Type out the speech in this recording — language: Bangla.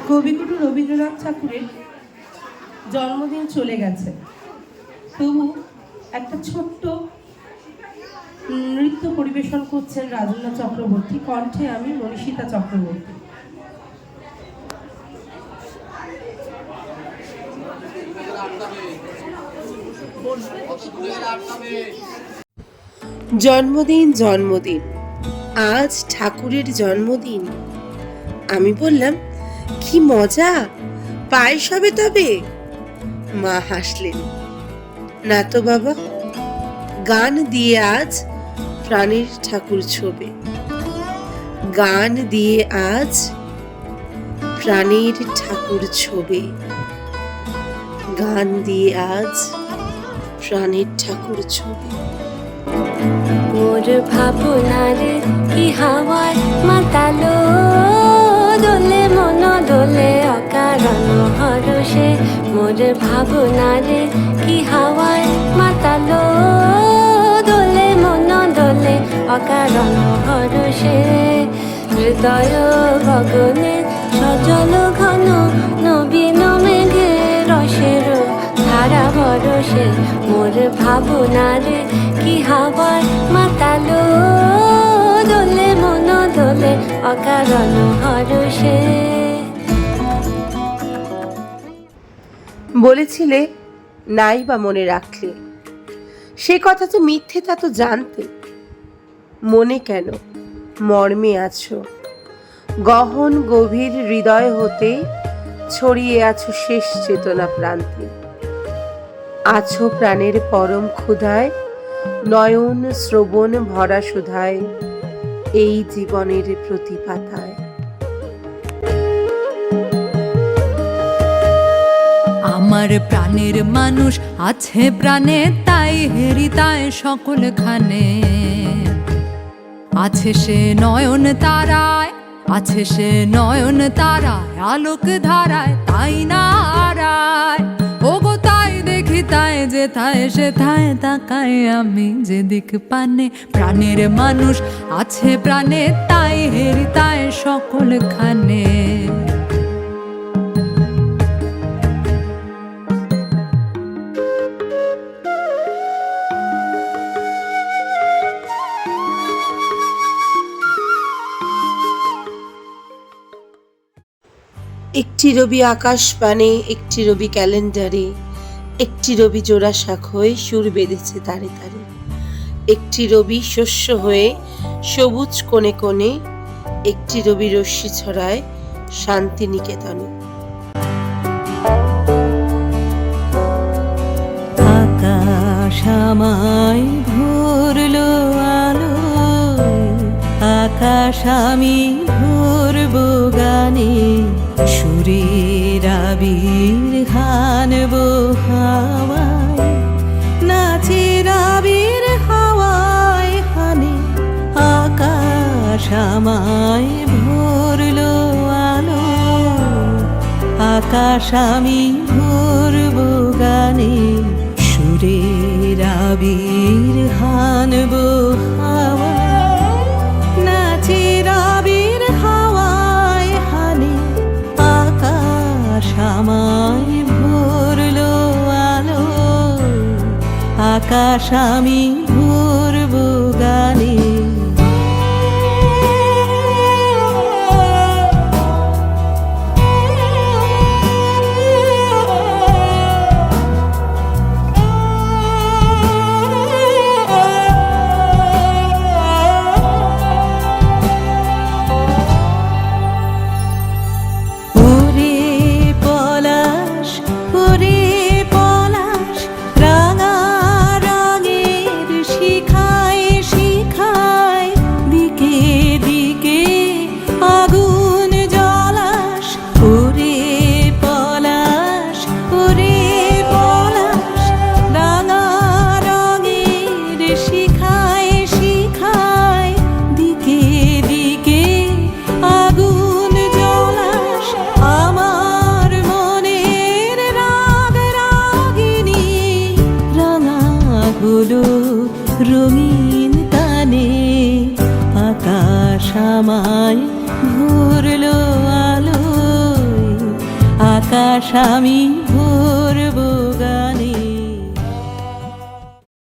কবিগুরু রবীন্দ্রনাথ ঠাকুরের জন্মদিন চলে গেছে, তবু একটা ছোট্ট নৃত্য পরিবেশন করছেন রাজন্না চক্রবর্তী, কণ্ঠে আমি মনীষিতা চক্রবর্তী। জন্মদিন জন্মদিন, আজ ঠাকুরের জন্মদিন। আমি বললাম, কি মজা, পায়েস হবে তবে? মা হাসলেন, না তো বাবা, গান দিয়ে আজ প্রাণের ঠাকুর ছোবে। গান দিয়ে আজ প্রাণের ঠাকুর ছোবে। গান দিয়ে আজ প্রাণের ঠাকুর ছোবে। মোর ভাবনার কি হাওয়ার মাতালো, দোলে মন দোলে অকারণ হরষে। মোর ভাবনার কি হাওয়ার মাতালো, দোলে মন দোলে অকারণ হরষে। হৃদয় গগনে সজল ঘন নবীন মেঘে রসের ধারা বরষে। মোর ভাবনার কি হাওয়ার মাতালো, দোলে মন দোলে অকারণ হরষে। বলেছিলে নাই বা মনে রাখলে, সে কথা তো মিথ্যে, তা তো জানতে। মনে কেন, মর্মে আছো, গহন গভীর হৃদয় হতে ছড়িয়ে আছো শেষ চেতনা প্রান্তে। আছো প্রাণের পরম ক্ষুধায়, নয়ন শ্রবণ ভরা সুধায়, এই জীবনের প্রতি পাতায়। আমার প্রাণের মানুষ আছে প্রাণে, তাই হেরিতায় সকল খানে। আছে সে নয়ন তারায়, আছে সে নয়ন তারায়, আলোক ধারায় তাই না হারায়। ওগো তাই দেখি তাই যেথায় সেথায় তাকাই আমি যেদিক পানে। প্রাণের মানুষ আছে প্রাণে, তাই হেরিতায় সকল খানে। একটি রবি আকাশ পানে, একটি রবি ক্যালেন্ডারে, একটি রবি জোড়া শাখ হয়ে সুর বেঁধেছে তারে তারে। একটি রবি শস্য হয়ে সবুজ কোণে কোণে, একটি রবি রশ্মি ছড়ায় শান্তিনিকেতনে। আকাশ আমায় ভরলো আলো, আকাশ আমি ভরবো গানে। সুরের আবির হানবো হাওয়ায়, নাচের আবির হাওয়ায় হানে। আকাশ আমায় ভরলো আলো, আকাশ আমি ভরবো গানে। সুরের আবির হানবো হাওয়ায়, নাচের আবির হাওয়ায় হানে। আকাশ আমায় ভরলো আলো, আকাশ আমি ভরবো গানে। শিখায় শিখায় আকাশ আমি